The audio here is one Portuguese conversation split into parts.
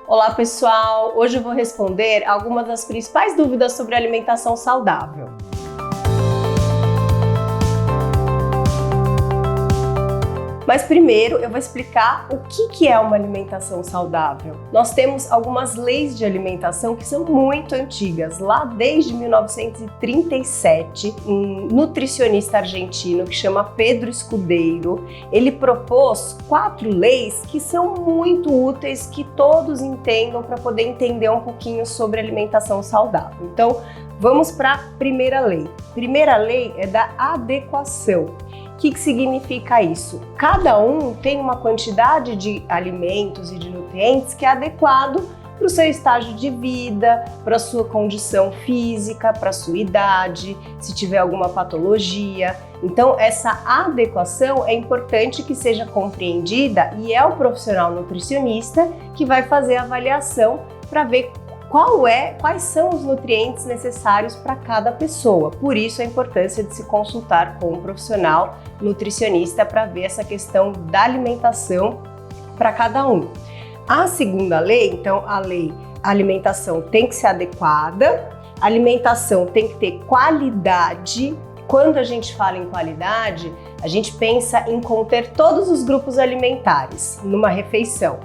Olá pessoal, hoje eu vou responder algumas das principais dúvidas sobre alimentação saudável. Mas primeiro eu vou explicar o que é uma alimentação saudável. Nós temos algumas leis de alimentação que são muito antigas. Lá desde 1937, um nutricionista argentino que chama Pedro Escudeiro, ele propôs 4 leis que são muito úteis, que todos entendam para poder entender um pouquinho sobre alimentação saudável. Então, vamos para a primeira lei. A primeira lei é da adequação. O que significa isso? Cada um tem uma quantidade de alimentos e de nutrientes que é adequado para o seu estágio de vida, para a sua condição física, para a sua idade, se tiver alguma patologia. Então, essa adequação é importante que seja compreendida e é o profissional nutricionista que vai fazer a avaliação para ver quais são os nutrientes necessários para cada pessoa. Por isso a importância de se consultar com um profissional nutricionista para ver essa questão da alimentação para cada um. A segunda lei, então a alimentação tem que ser adequada, a alimentação tem que ter qualidade. Quando a gente fala em qualidade, a gente pensa em conter todos os grupos alimentares numa refeição,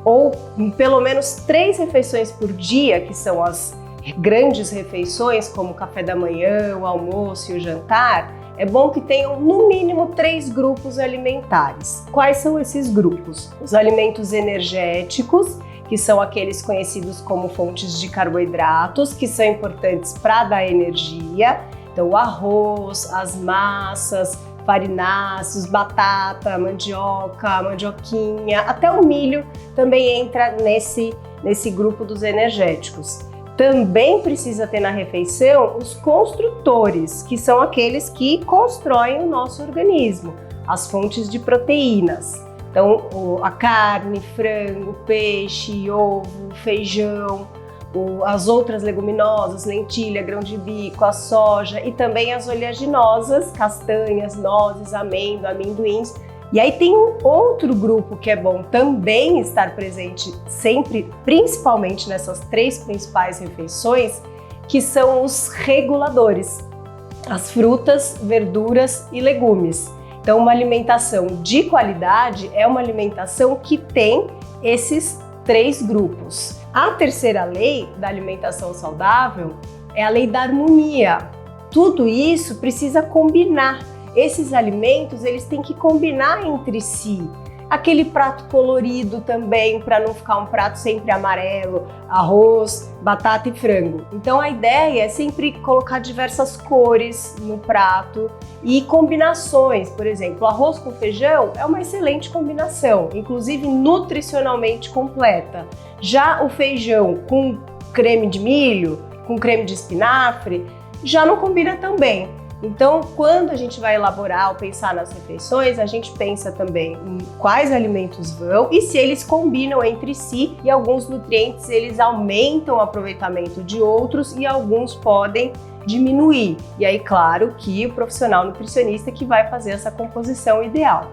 ou pelo menos 3 refeições por dia, que são as grandes refeições, como o café da manhã, o almoço e o jantar. É bom que tenham no mínimo 3 grupos alimentares. Quais são esses grupos? Os alimentos energéticos, que são aqueles conhecidos como fontes de carboidratos, que são importantes para dar energia. Então, o arroz, as massas, farináceos, batata, mandioca, mandioquinha, até o milho também entra nesse grupo dos energéticos. Também precisa ter na refeição os construtores, que são aqueles que constroem o nosso organismo, as fontes de proteínas. Então, a carne, frango, peixe, ovo, feijão, as outras leguminosas, lentilha, grão de bico, a soja e também as oleaginosas, castanhas, nozes, amêndoa, amendoins. E aí tem um outro grupo que é bom também estar presente sempre, principalmente nessas 3 principais refeições, que são os reguladores, as frutas, verduras e legumes. Então, uma alimentação de qualidade é uma alimentação que tem esses 3 grupos. A terceira lei da alimentação saudável é a lei da harmonia. Tudo isso precisa combinar. Esses alimentos, eles têm que combinar entre si. Aquele prato colorido também, para não ficar um prato sempre amarelo, arroz, batata e frango. Então a ideia é sempre colocar diversas cores no prato e combinações. Por exemplo, arroz com feijão é uma excelente combinação, inclusive nutricionalmente completa. Já o feijão com creme de milho, com creme de espinafre, já não combina tão bem. Então, quando a gente vai elaborar ou pensar nas refeições, a gente pensa também em quais alimentos vão e se eles combinam entre si, e alguns nutrientes eles aumentam o aproveitamento de outros e alguns podem diminuir. E aí, claro, que o profissional nutricionista que vai fazer essa composição ideal.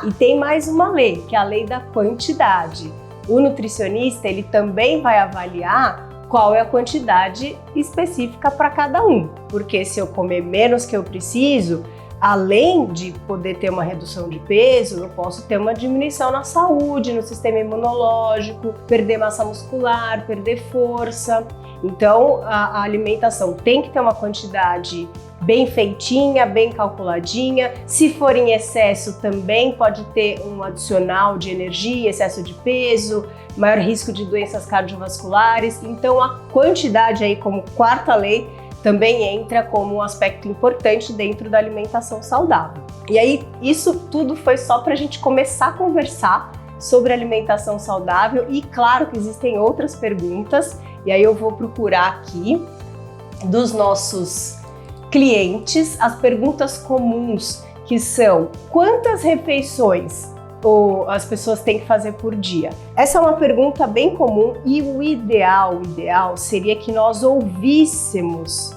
E tem mais uma lei, que é a lei da quantidade. O nutricionista ele também vai avaliar qual é a quantidade específica para cada um, porque se eu comer menos que eu preciso, além de poder ter uma redução de peso, eu posso ter uma diminuição na saúde, no sistema imunológico, perder massa muscular, perder força. Então, a alimentação tem que ter uma quantidade bem feitinha, bem calculadinha. Se for em excesso, também pode ter um adicional de energia, excesso de peso, maior risco de doenças cardiovasculares. Então, a quantidade aí, como 4ª lei, também entra como um aspecto importante dentro da alimentação saudável. E aí, isso tudo foi só para a gente começar a conversar sobre alimentação saudável e claro que existem outras perguntas, e aí eu vou procurar aqui dos nossos clientes as perguntas comuns, que são: quantas refeições as pessoas têm que fazer por dia? Essa é uma pergunta bem comum e o ideal seria que nós ouvíssemos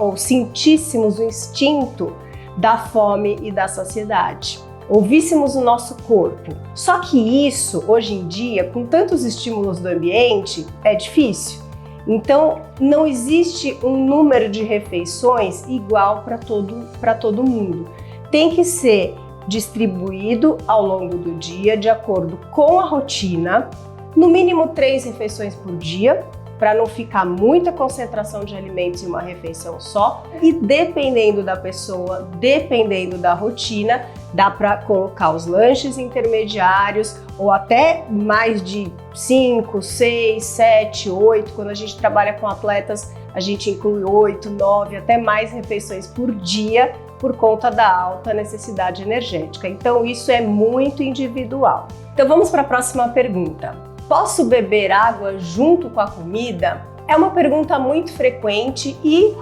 ou sentíssemos o instinto da fome e da saciedade. ouvíssemos o nosso corpo. Só que isso, hoje em dia, com tantos estímulos do ambiente, é difícil. Então, não existe um número de refeições igual para todo mundo. Tem que ser distribuído ao longo do dia, de acordo com a rotina, no mínimo 3 refeições por dia, para não ficar muita concentração de alimentos em uma refeição só. E dependendo da pessoa, dependendo da rotina, dá para colocar os lanches intermediários ou até mais de 5, 6, 7, 8. Quando a gente trabalha com atletas, a gente inclui 8, 9, até mais refeições por dia, por conta da alta necessidade energética. Então isso é muito individual. Então vamos para a próxima pergunta. Posso beber água junto com a comida? É uma pergunta muito frequente e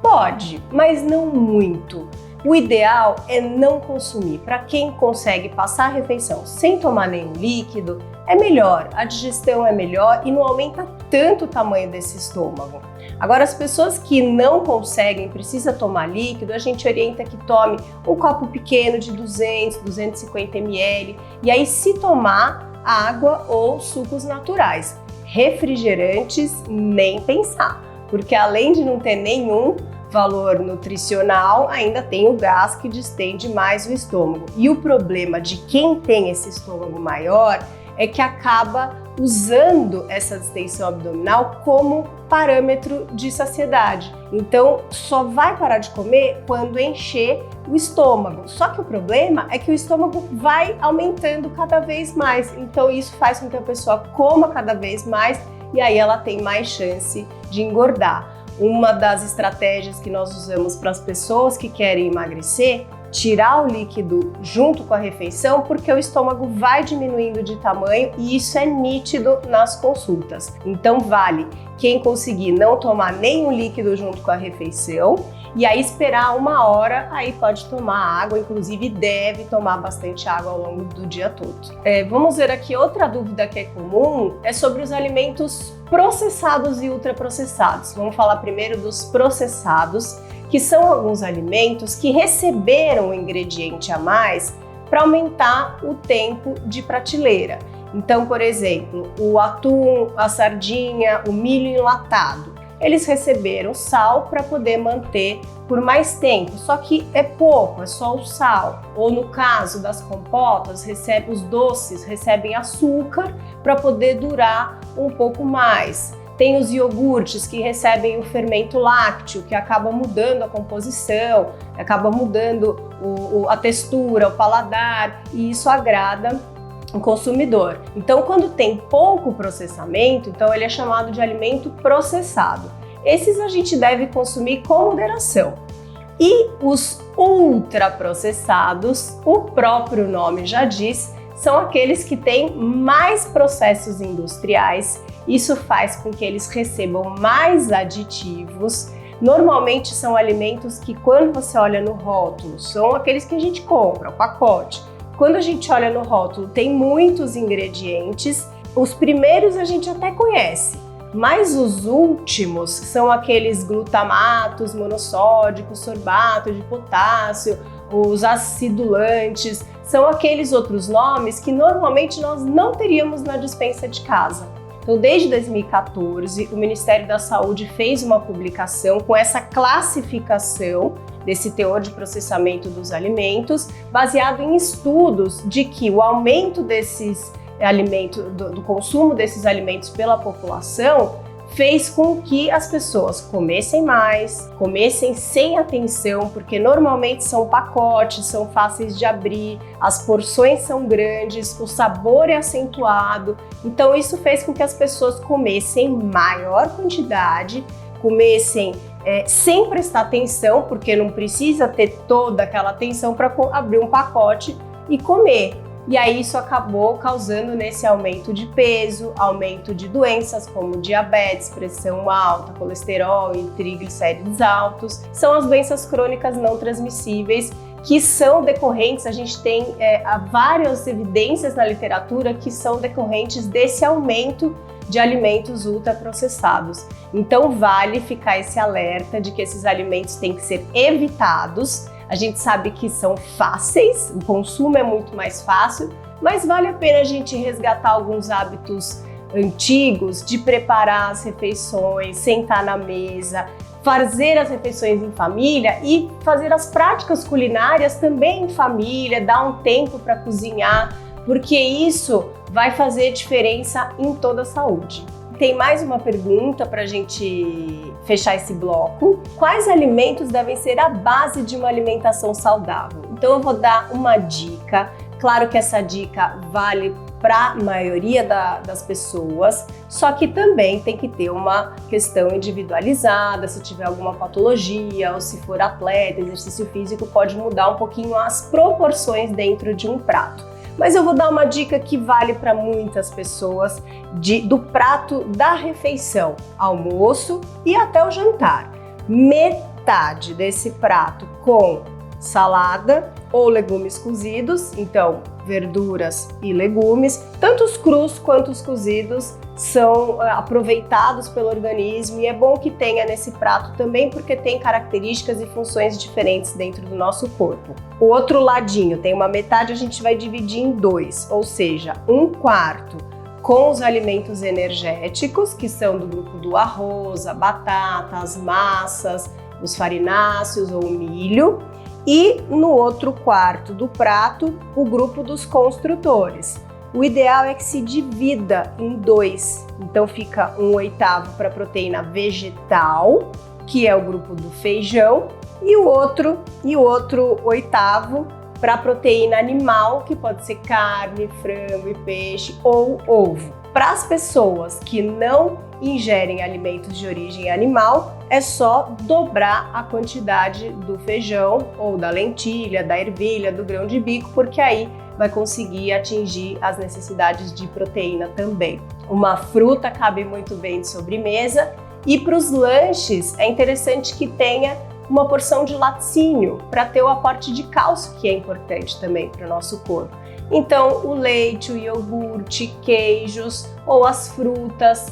pode, mas não muito. O ideal é não consumir. Para quem consegue passar a refeição sem tomar nenhum líquido, é melhor, a digestão é melhor e não aumenta tanto o tamanho desse estômago. Agora, as pessoas que não conseguem, precisa tomar líquido, a gente orienta que tome um copo pequeno de 200, 250 ml e aí se tomar água ou sucos naturais. Refrigerantes, nem pensar, porque além de não ter nenhum valor nutricional, ainda tem o gás que distende mais o estômago. E o problema de quem tem esse estômago maior é que acaba usando essa distensão abdominal como parâmetro de saciedade. Então, só vai parar de comer quando encher o estômago. Só que o problema é que o estômago vai aumentando cada vez mais. Então, isso faz com que a pessoa coma cada vez mais e aí ela tem mais chance de engordar. Uma das estratégias que nós usamos para as pessoas que querem emagrecer, tirar o líquido junto com a refeição, porque o estômago vai diminuindo de tamanho e isso é nítido nas consultas. Então vale quem conseguir não tomar nenhum líquido junto com a refeição e aí esperar 1 hora, aí pode tomar água, inclusive deve tomar bastante água ao longo do dia todo. Vamos ver aqui outra dúvida que é comum, é sobre os alimentos processados e ultraprocessados. Vamos falar primeiro dos processados, que são alguns alimentos que receberam um ingrediente a mais para aumentar o tempo de prateleira. Então, por exemplo, o atum, a sardinha, o milho enlatado, eles receberam sal para poder manter por mais tempo, só que é pouco, é só o sal. Ou no caso das compotas, os doces recebem açúcar para poder durar um pouco mais. Tem os iogurtes que recebem o fermento lácteo, que acaba mudando a composição, acaba mudando a textura, o paladar, e isso agrada o consumidor. Então, quando tem pouco processamento, então ele é chamado de alimento processado. Esses a gente deve consumir com moderação. E os ultraprocessados, o próprio nome já diz, são aqueles que têm mais processos industriais. Isso faz com que eles recebam mais aditivos. Normalmente são alimentos que, quando você olha no rótulo, são aqueles que a gente compra, o pacote. Quando a gente olha no rótulo, tem muitos ingredientes. Os primeiros a gente até conhece, mas os últimos são aqueles glutamatos monossódicos, sorbato de potássio, os acidulantes, são aqueles outros nomes que normalmente nós não teríamos na despensa de casa. Então, desde 2014, o Ministério da Saúde fez uma publicação com essa classificação desse teor de processamento dos alimentos, baseado em estudos de que o aumento desses alimentos, do consumo desses alimentos pela população, fez com que as pessoas comessem mais, comessem sem atenção, porque normalmente são pacotes, são fáceis de abrir, as porções são grandes, o sabor é acentuado. Então isso fez com que as pessoas comessem maior quantidade, comessem sem prestar atenção, porque não precisa ter toda aquela atenção para abrir um pacote e comer. E aí isso acabou causando nesse aumento de peso, aumento de doenças como diabetes, pressão alta, colesterol e triglicéridos altos. São as doenças crônicas não transmissíveis que são decorrentes, a gente tem várias evidências na literatura que são decorrentes desse aumento de alimentos ultraprocessados. Então vale ficar esse alerta de que esses alimentos têm que ser evitados, A gente sabe que são fáceis, o consumo é muito mais fácil, mas vale a pena a gente resgatar alguns hábitos antigos de preparar as refeições, sentar na mesa, fazer as refeições em família e fazer as práticas culinárias também em família, dar um tempo para cozinhar, porque isso vai fazer diferença em toda a saúde. Tem mais uma pergunta para a gente fechar esse bloco. Quais alimentos devem ser a base de uma alimentação saudável? Então eu vou dar uma dica. Claro que essa dica vale para a maioria das pessoas, só que também tem que ter uma questão individualizada, se tiver alguma patologia ou se for atleta, exercício físico, pode mudar um pouquinho as proporções dentro de um prato. Mas eu vou dar uma dica que vale para muitas pessoas do prato da refeição, almoço e até o jantar. Metade desse prato com salada ou legumes cozidos, então verduras e legumes, tanto os crus quanto os cozidos são aproveitados pelo organismo e é bom que tenha nesse prato também porque tem características e funções diferentes dentro do nosso corpo. O outro ladinho, tem uma metade, a gente vai dividir em dois, ou seja, um quarto com os alimentos energéticos, que são do grupo do arroz, a batata, as massas, os farináceos ou o milho, e no outro quarto do prato, o grupo dos construtores. O ideal é que se divida em dois, então fica 1/8 para proteína vegetal, que é o grupo do feijão, e o outro 1/8 para proteína animal, que pode ser carne, frango e peixe ou ovo. Para as pessoas que não ingerem alimentos de origem animal, é só dobrar a quantidade do feijão ou da lentilha, da ervilha, do grão de bico, porque aí vai conseguir atingir as necessidades de proteína também. Uma fruta cabe muito bem de sobremesa e para os lanches é interessante que tenha uma porção de laticínio para ter o aporte de cálcio, que é importante também para o nosso corpo. Então, o leite, o iogurte, queijos ou as frutas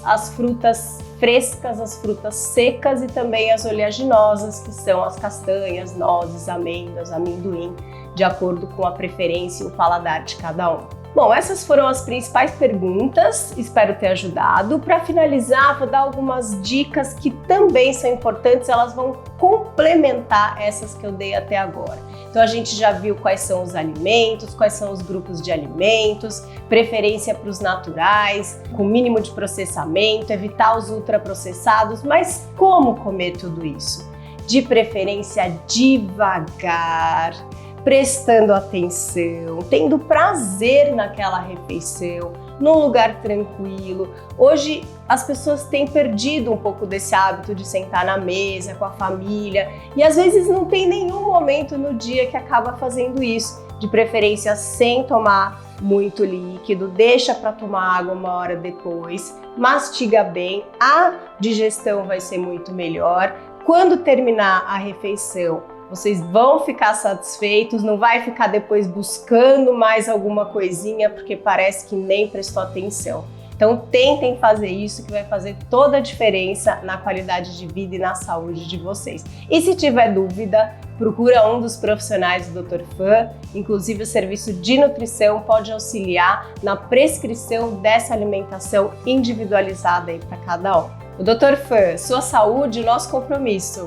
frescas, as frutas secas e também as oleaginosas, que são as castanhas, nozes, amêndoas, amendoim, de acordo com a preferência e o paladar de cada um. Bom, essas foram as principais perguntas, espero ter ajudado. Para finalizar, vou dar algumas dicas que também são importantes, elas vão complementar essas que eu dei até agora. Então a gente já viu quais são os alimentos, quais são os grupos de alimentos, preferência para os naturais, com mínimo de processamento, evitar os ultraprocessados, mas como comer tudo isso? De preferência devagar, prestando atenção, tendo prazer naquela refeição, num lugar tranquilo. Hoje as pessoas têm perdido um pouco desse hábito de sentar na mesa com a família e às vezes não tem nenhum momento no dia que acaba fazendo isso. De preferência sem tomar muito líquido, deixa para tomar água uma hora depois, mastiga bem, a digestão vai ser muito melhor. Quando terminar a refeição, vocês vão ficar satisfeitos, não vai ficar depois buscando mais alguma coisinha porque parece que nem prestou atenção. Então tentem fazer isso que vai fazer toda a diferença na qualidade de vida e na saúde de vocês. E se tiver dúvida, procura um dos profissionais do Dr. Fan, inclusive o serviço de nutrição pode auxiliar na prescrição dessa alimentação individualizada aí para cada um. O Dr. Fan, sua saúde, nosso compromisso.